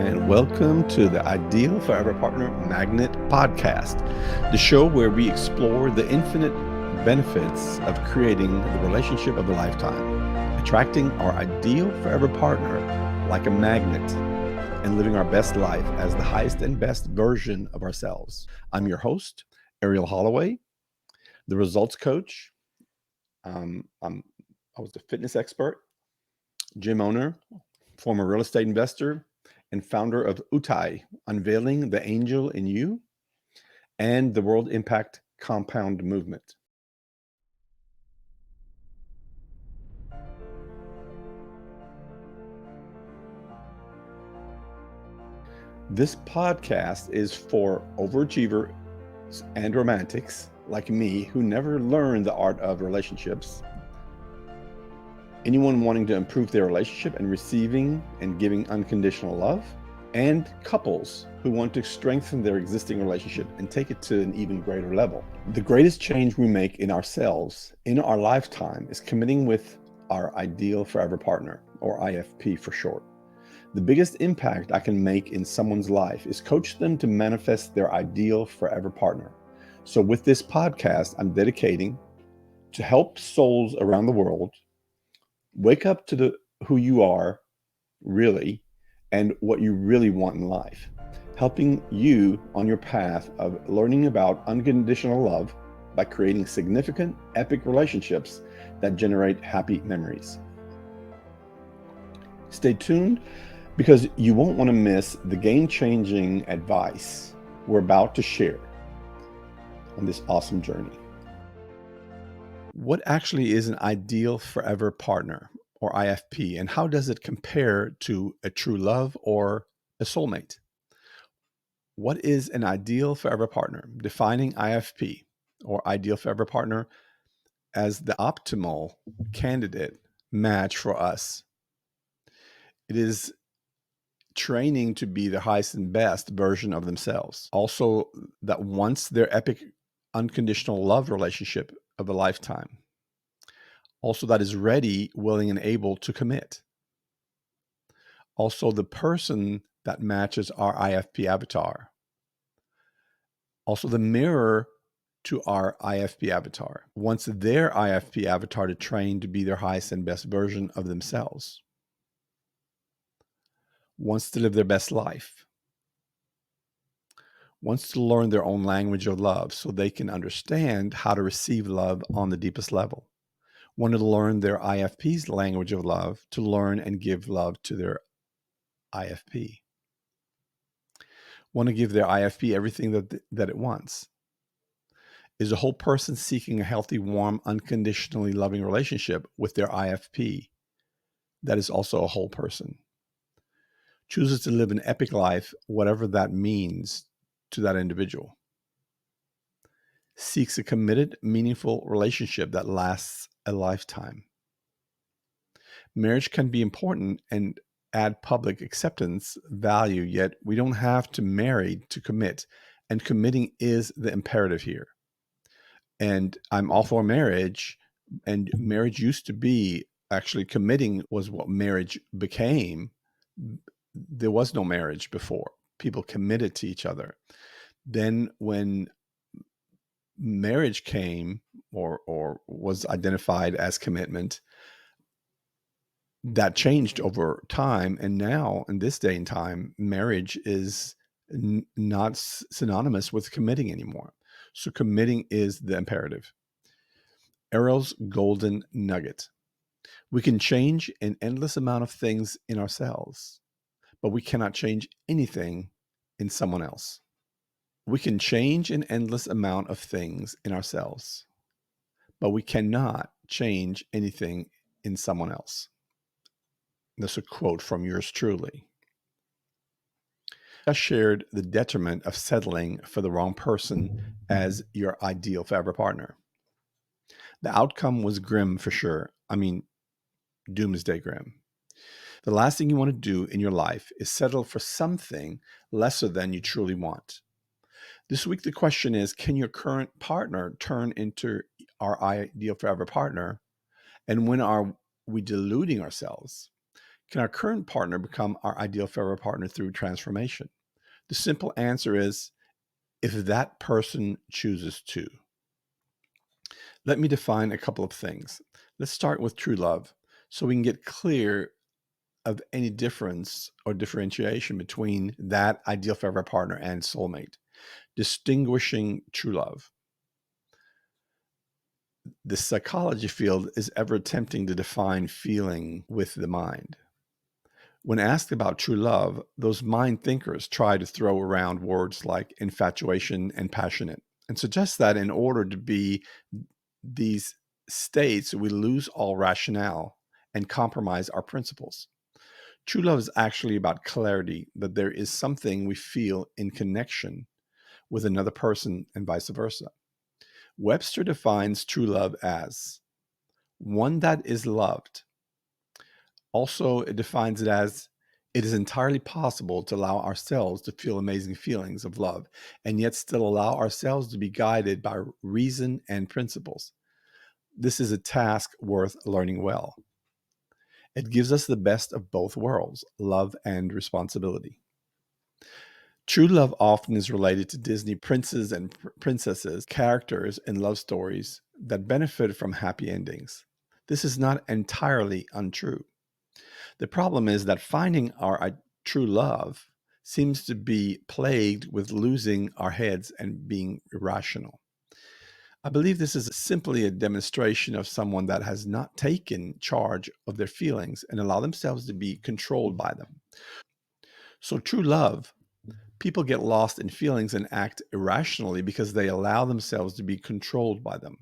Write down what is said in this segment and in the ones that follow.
and welcome to the Ideal Forever Partner Magnet Podcast, the show where we explore the infinite benefits of creating the relationship of a lifetime, attracting our ideal forever partner like a magnet, and living our best life as the highest and best version of ourselves. I'm your host, Arell Holloway, the results coach. I was the fitness expert, gym owner, former real estate investor, and founder of UTAIY, Unveiling the Angel in You, and the World Impact Compound Movement. This podcast is for overachievers and romantics like me who never learned the art of relationships, anyone wanting to improve their relationship and receiving and giving unconditional love, and couples who want to strengthen their existing relationship and take it to an even greater level. The greatest change we make in ourselves in our lifetime is committing with our ideal forever partner, or IFP for short. The biggest impact I can make in someone's life is coach them to manifest their ideal forever partner. So with this podcast, I'm dedicating to help souls around the world wake up to who you are really and what you really want in life, helping you on your path of learning about unconditional love by creating significant, epic relationships that generate happy memories. Stay tuned because you won't want to miss the game-changing advice we're about to share on this awesome journey. What actually is an ideal forever partner, or IFP, and how does it compare to a true love or a soulmate? What is an ideal forever partner? Defining IFP, or ideal forever partner, as the optimal candidate match for us. It is training to be the highest and best version of themselves. Also, that wants their epic unconditional love relationship of a lifetime. Also, that is ready, willing, and able to commit. Also, the person that matches our IFP avatar. Also, the mirror to our IFP avatar wants their IFP avatar to train to be their highest and best version of themselves. Wants to live their best life. Wants to learn their own language of love so they can understand how to receive love on the deepest level. Wanted to learn their IFP's language of love to learn and give love to their IFP. Want to give their IFP everything that it wants. Is a whole person seeking a healthy, warm, unconditionally loving relationship with their IFP that is also a whole person. Chooses to live an epic life, whatever that means to that individual. Seeks a committed, meaningful relationship that lasts a lifetime. Marriage can be important and add public acceptance value, yet we don't have to marry to commit, and committing is the imperative here. And I'm all for marriage, and marriage used to be, actually committing was what marriage became. There was no marriage before. People committed to each other. Then when marriage came or was identified as commitment, that changed over time. And now in this day and time, marriage is not synonymous with committing anymore. So committing is the imperative. Arell's golden nugget. We can change an endless amount of things in ourselves, but we cannot change anything in someone else. We can change an endless amount of things in ourselves, but we cannot change anything in someone else. That's a quote from yours truly. I shared the detriment of settling for the wrong person as your ideal forever partner. The outcome was grim for sure. I mean, doomsday grim. The last thing you want to do in your life is settle for something lesser than you truly want. This week, the question is, can your current partner turn into our ideal forever partner? And when are we deluding ourselves? Can our current partner become our ideal forever partner through transformation? The simple answer is if that person chooses to. Let me define a couple of things. Let's start with true love so we can get clear of any difference or differentiation between that ideal forever partner and soulmate. Distinguishing true love. The psychology field is ever attempting to define feeling with the mind. When asked about true love, those mind thinkers try to throw around words like infatuation and passionate and suggest that in order to be these states, we lose all rationale and compromise our principles. True love is actually about clarity, that there is something we feel in connection with another person and vice versa. Webster defines true love as one that is loved. Also, it defines it as it is entirely possible to allow ourselves to feel amazing feelings of love and yet still allow ourselves to be guided by reason and principles. This is a task worth learning well. It gives us the best of both worlds, love and responsibility. True love often is related to Disney princes and princesses, characters in love stories that benefit from happy endings. This is not entirely untrue. The problem is that finding our true love seems to be plagued with losing our heads and being irrational. I believe this is simply a demonstration of someone that has not taken charge of their feelings and allow themselves to be controlled by them. So, true love, people get lost in feelings and act irrationally because they allow themselves to be controlled by them.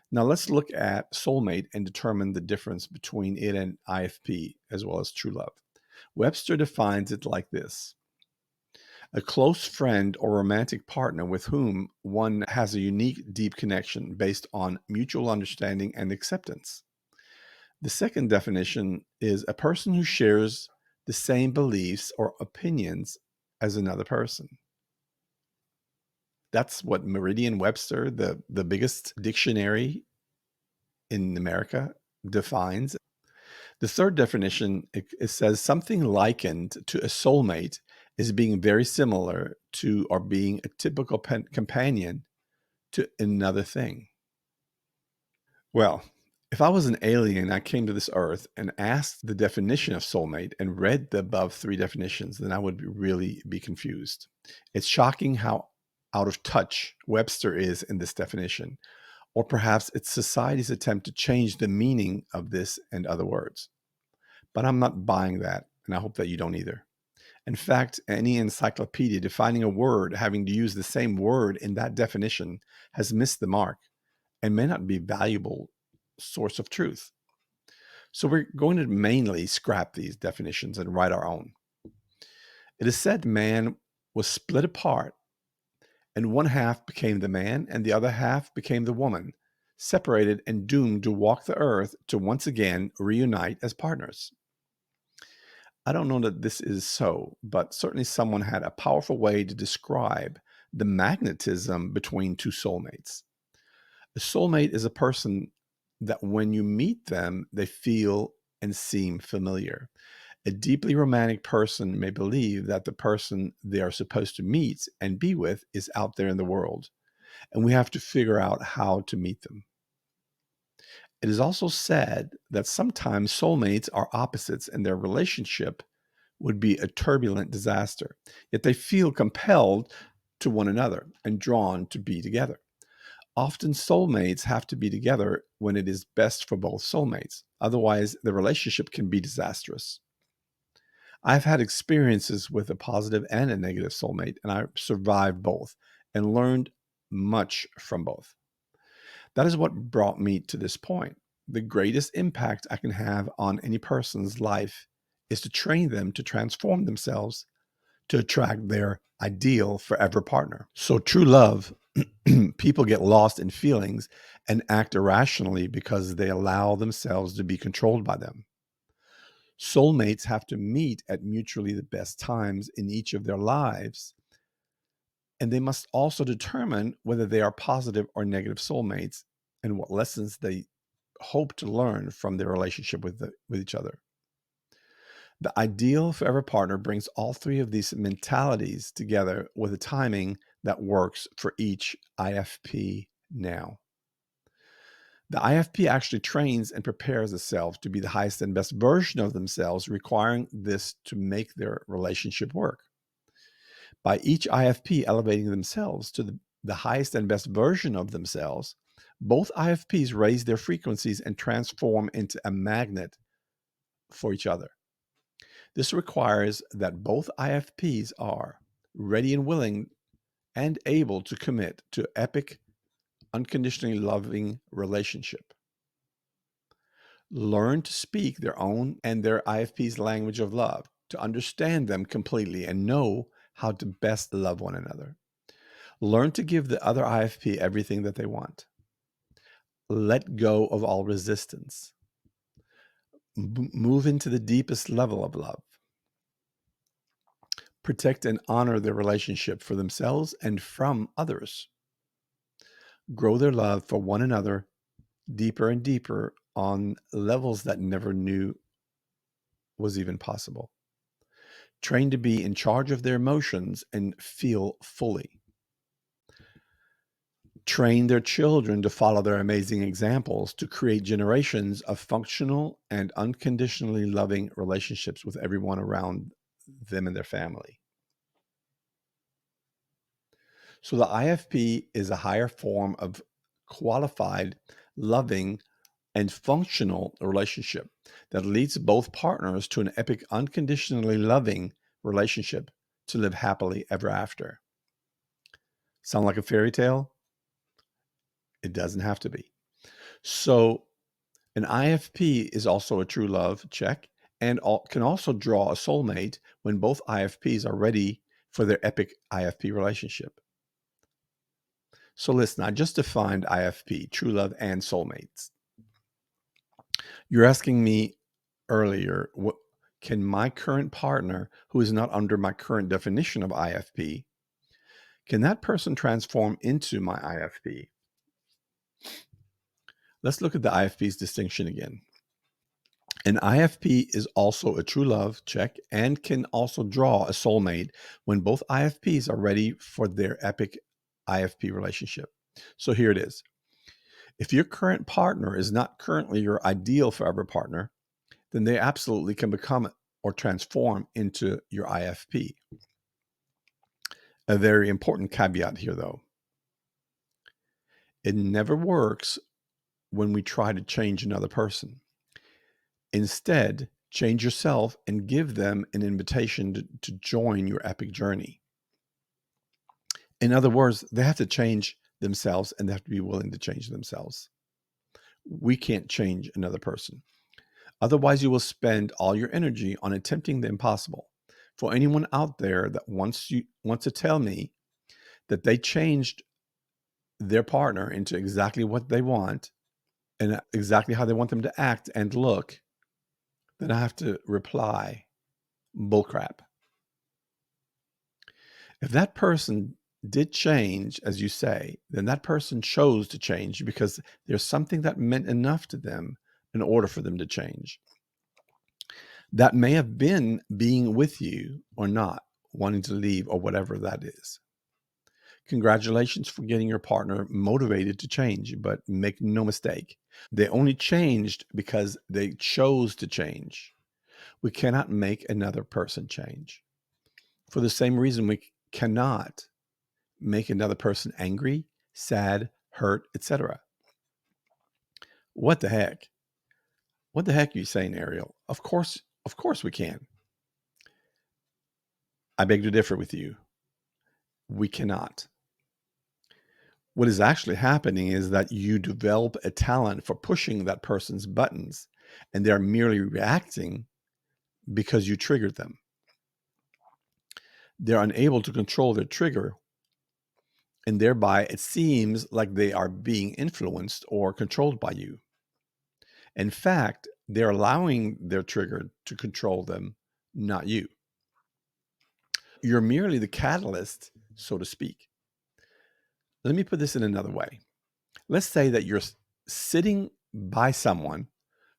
Now, let's look at soulmate and determine the difference between it and IFP, as well as true love. Webster defines it like this: a close friend or romantic partner with whom one has a unique, deep connection based on mutual understanding and acceptance. The second definition is a person who shares the same beliefs or opinions as another person. That's what Merriam-Webster, the biggest dictionary in America, defines. The third definition, it says something likened to a soulmate is being very similar to or being a typical companion to another thing. Well, if I was an alien, I came to this earth and asked the definition of soulmate and read the above three definitions, then I would really be confused. It's shocking how out of touch Webster is in this definition, or perhaps it's society's attempt to change the meaning of this and other words. But I'm not buying that, and I hope that you don't either. In fact, any encyclopedia defining a word having to use the same word in that definition has missed the mark and may not be a valuable source of truth. So we're going to mainly scrap these definitions and write our own. It is said man was split apart, and one half became the man and the other half became the woman, separated and doomed to walk the earth to once again reunite as partners. I don't know that this is so, but certainly someone had a powerful way to describe the magnetism between two soulmates. A soulmate is a person that when you meet them, they feel and seem familiar. A deeply romantic person may believe that the person they are supposed to meet and be with is out there in the world, and we have to figure out how to meet them. It is also said that sometimes soulmates are opposites and their relationship would be a turbulent disaster, yet they feel compelled to one another and drawn to be together. Often soulmates have to be together when it is best for both soulmates. Otherwise, the relationship can be disastrous. I've had experiences with a positive and a negative soulmate, and I survived both and learned much from both. That is what brought me to this point. The greatest impact I can have on any person's life is to train them to transform themselves to attract their ideal forever partner. So, true love, people get lost in feelings and act irrationally because they allow themselves to be controlled by them. Soulmates have to meet at mutually the best times in each of their lives, and they must also determine whether they are positive or negative soulmates and what lessons they hope to learn from their relationship with each other. The ideal forever partner brings all three of these mentalities together with a timing that works for each IFP now. The IFP actually trains and prepares itself to be the highest and best version of themselves, requiring this to make their relationship work. By each IFP elevating themselves to the highest and best version of themselves, both IFPs raise their frequencies and transform into a magnet for each other. This requires that both IFPs are ready and willing and able to commit to epic, unconditionally loving relationship. Learn to speak their own and their IFP's language of love, to understand them completely and know how to best love one another. Learn to give the other IFP everything that they want. Let go of all resistance. Move into the deepest level of love. Protect and honor their relationship for themselves and from others. Grow their love for one another deeper and deeper on levels that never knew was even possible. Train to be in charge of their emotions and feel fully. Train their children to follow their amazing examples to create generations of functional and unconditionally loving relationships with everyone around them and their family. So the IFP is a higher form of qualified, loving, and functional relationship that leads both partners to an epic, unconditionally loving relationship to live happily ever after. Sound like a fairy tale? It doesn't have to be. So an IFP is also a true love, check, and can also draw a soulmate when both IFPs are ready for their epic IFP relationship. So listen, I just defined IFP, true love, and soulmates. You're asking me earlier, what can my current partner, who is not under my current definition of IFP, can that person transform into my IFP? Let's look at the IFP's distinction again. An IFP is also a true love, check, and can also draw a soulmate when both IFPs are ready for their epic IFP relationship. So here it is. If your current partner is not currently your ideal forever partner, then they absolutely can become or transform into your IFP. A very important caveat here, though. It never works when we try to change another person. Instead, change yourself and give them an invitation to join your epic journey. In other words, they have to change themselves and they have to be willing to change themselves. We can't change another person. Otherwise, you will spend all your energy on attempting the impossible. For anyone out there that wants to tell me that they changed their partner into exactly what they want and exactly how they want them to act and look, then I have to reply, bullcrap. If that person did change, as you say, then that person chose to change because there's something that meant enough to them in order for them to change. That may have been being with you or not, wanting to leave or whatever that is. Congratulations for getting your partner motivated to change, but make no mistake, they only changed because they chose to change. We cannot make another person change. For the same reason, we cannot make another person angry, sad, hurt, etc. What the heck? What the heck are you saying, Ariel? Of course we can. I beg to differ with you. We cannot. What is actually happening is that you develop a talent for pushing that person's buttons, and they're merely reacting because you triggered them. They're unable to control their trigger, and thereby it seems like they are being influenced or controlled by you. In fact, they're allowing their trigger to control them, not you. You're merely the catalyst, so to speak. Let me put this in another way. Let's say that you're sitting by someone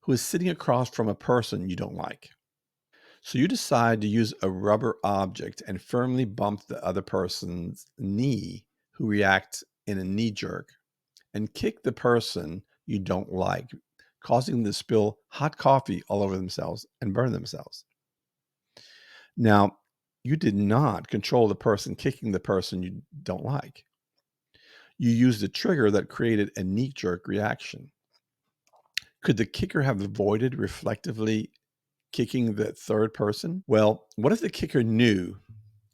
who is sitting across from a person you don't like. So you decide to use a rubber object and firmly bump the other person's knee who reacts in a knee jerk and kick the person you don't like, causing them to spill hot coffee all over themselves and burn themselves. Now, you did not control the person kicking the person you don't like. You used a trigger that created a knee jerk reaction. Could the kicker have avoided reflectively kicking the third person? Well, what if the kicker knew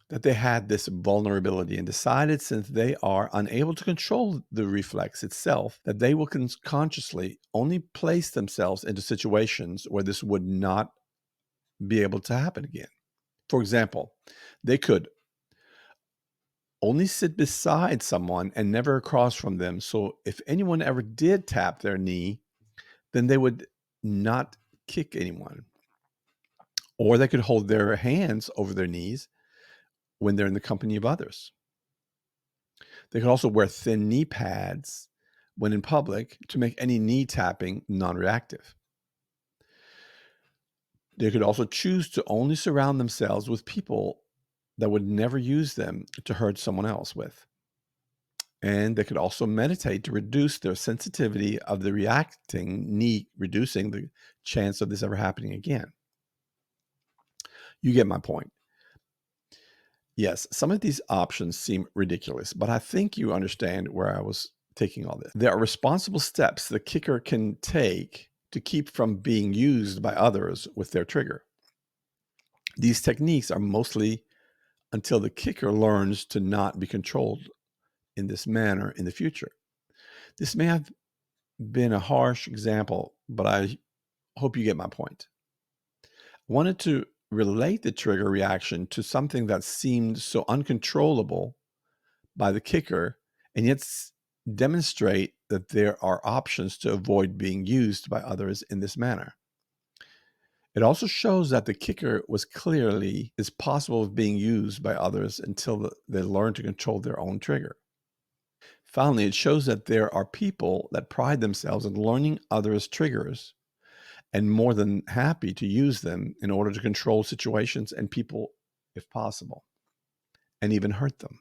that they had this vulnerability and decided, since they are unable to control the reflex itself, that they will consciously only place themselves into situations where this would not be able to happen again? For example, they could only sit beside someone and never across from them. So if anyone ever did tap their knee, then they would not kick anyone. Or they could hold their hands over their knees when they're in the company of others. They could also wear thin knee pads when in public to make any knee tapping non-reactive. They could also choose to only surround themselves with people that would never use them to hurt someone else with. And they could also meditate to reduce their sensitivity of the reacting knee, reducing the chance of this ever happening again. You get my point. Yes, some of these options seem ridiculous, but I think you understand where I was taking all this. There are responsible steps the kicker can take to keep from being used by others with their trigger. These techniques are mostly until the kicker learns to not be controlled in this manner in the future. This may have been a harsh example, but I hope you get my point. I wanted to relate the trigger reaction to something that seemed so uncontrollable by the kicker, and yet demonstrate that there are options to avoid being used by others in this manner. It also shows that the kicker was clearly is possible of being used by others until they learn to control their own trigger. Finally, it shows that there are people that pride themselves in learning others' triggers and more than happy to use them in order to control situations and people if possible, and even hurt them.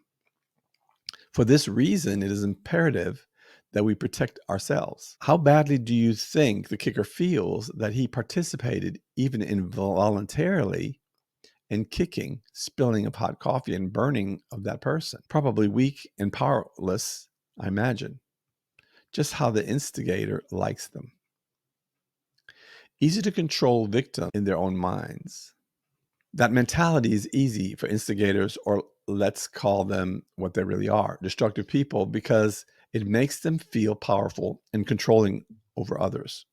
For this reason, it is imperative that we protect ourselves. How badly do you think the kicker feels that he participated, even involuntarily, in kicking, spilling of hot coffee, and burning of that person? Probably weak and powerless, I imagine. Just how the instigator likes them. Easy to control victim in their own minds. That mentality is easy for instigators, or let's call them what they really are, destructive people, because it makes them feel powerful and controlling over others.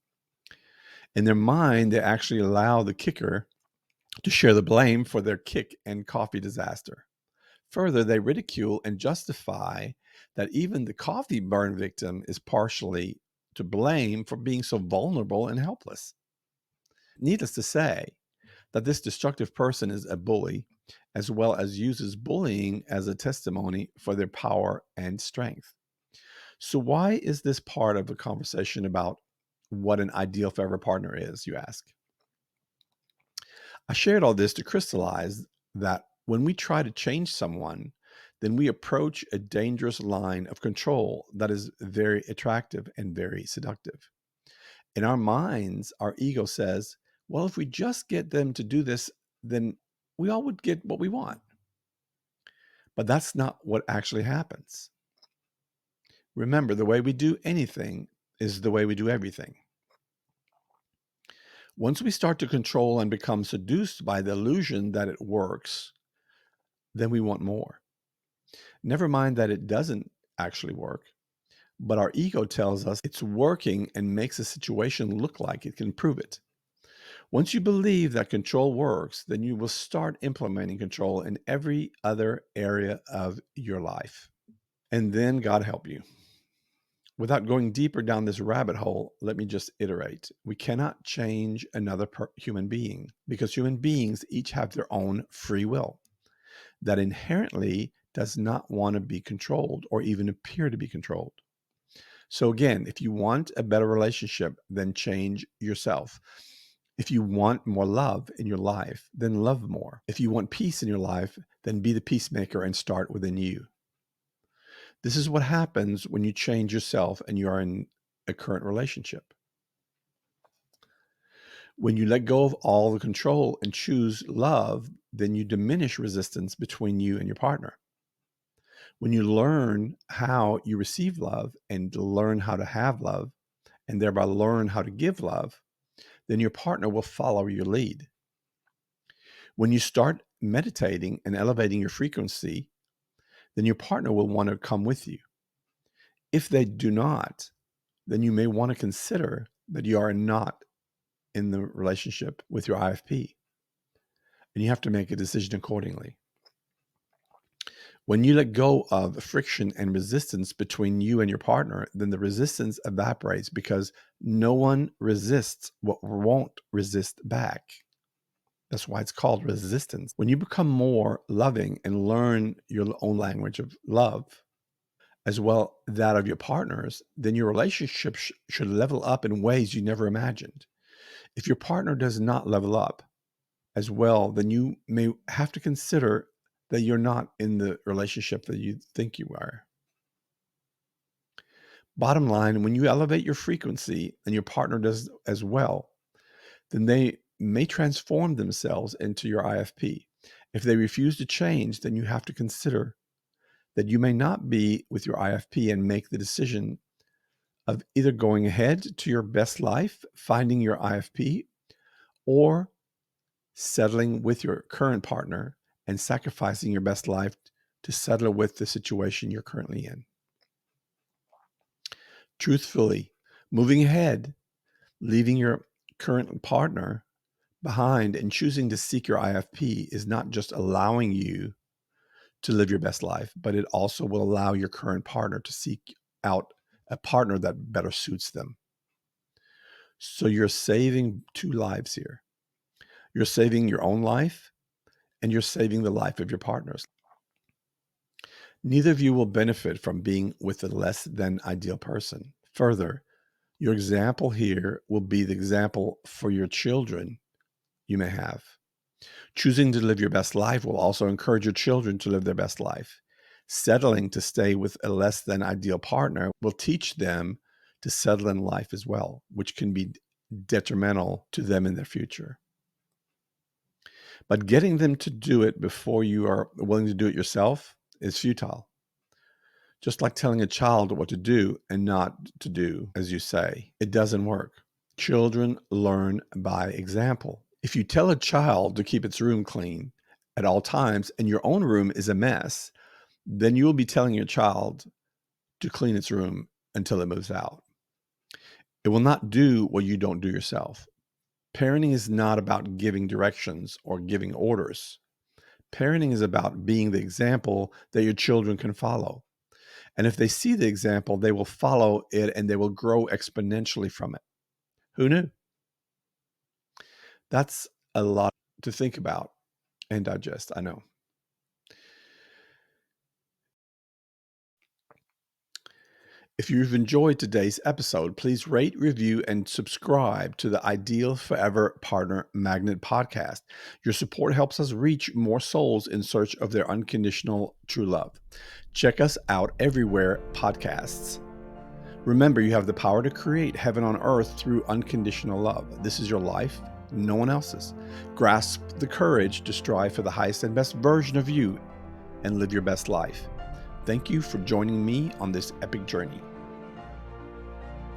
In their mind, they actually allow the kicker to share the blame for their kick and coffee disaster. Further, they ridicule and justify that even the coffee burn victim is partially to blame for being so vulnerable and helpless. Needless to say, that this destructive person is a bully, as well as uses bullying as a testimony for their power and strength. So, why is this part of a conversation about what an ideal forever partner is, you ask? I shared all this to crystallize that when we try to change someone, then we approach a dangerous line of control that is very attractive and very seductive. In our minds, our ego says, well, if we just get them to do this, then we all would get what we want. But that's not what actually happens. Remember, the way we do anything is the way we do everything. Once we start to control and become seduced by the illusion that it works, then we want more. Never mind that it doesn't actually work, but our ego tells us it's working and makes a situation look like it can prove it. Once you believe that control works, then you will start implementing control in every other area of your life. And then God help you. Without going deeper down this rabbit hole, let me just iterate. We cannot change another human being because human beings each have their own free will that inherently does not want to be controlled or even appear to be controlled. So again, if you want a better relationship, then change yourself. If you want more love in your life, then love more. If you want peace in your life, then be the peacemaker and start within you. This is what happens when you change yourself and you are in a current relationship. When you let go of all the control and choose love, then you diminish resistance between you and your partner. When you learn how you receive love and learn how to have love, and thereby learn how to give love, then your partner will follow your lead. When you start meditating and elevating your frequency, then your partner will want to come with you. If they do not, then you may want to consider that you are not in the relationship with your IFP, and you have to make a decision accordingly. When you let go of friction and resistance between you and your partner, then the resistance evaporates because no one resists what won't resist back. That's why it's called resistance. When you become more loving and learn your own language of love, as well that of your partners, then your relationship should level up in ways you never imagined. If your partner does not level up as well, then you may have to consider that you're not in the relationship that you think you are. Bottom line, when you elevate your frequency and your partner does as well, then they may transform themselves into your IFP. If they refuse to change, then you have to consider that you may not be with your IFP and make the decision of either going ahead to your best life, finding your IFP, or settling with your current partner and sacrificing your best life to settle with the situation you're currently in. Truthfully, moving ahead, leaving your current partner behind and choosing to seek your IFP is not just allowing you to live your best life, but it also will allow your current partner to seek out a partner that better suits them. So you're saving two lives here. You're saving your own life and you're saving the life of your partners. Neither of you will benefit from being with a less than ideal person. Further, your example here will be the example for your children you may have. Choosing to live your best life will also encourage your children to live their best life. Settling to stay with a less than ideal partner will teach them to settle in life as well, which can be detrimental to them in their future. But getting them to do it before you are willing to do it yourself is futile. Just like telling a child what to do and not to do as you say, it doesn't work. Children learn by example. If you tell a child to keep its room clean at all times and your own room is a mess, then you will be telling your child to clean its room until it moves out. It will not do what you don't do yourself. Parenting is not about giving directions or giving orders. Parenting is about being the example that your children can follow. And if they see the example, they will follow it and they will grow exponentially from it. Who knew? That's a lot to think about and digest, I know. If you've enjoyed today's episode, please rate, review, and subscribe to the Ideal Forever Partner Magnet podcast. Your support helps us reach more souls in search of their unconditional true love. Check us out everywhere podcasts. Remember, you have the power to create heaven on earth through unconditional love. This is your life, no one else's. Grasp the courage to strive for the highest and best version of you and live your best life. Thank you for joining me on this epic journey.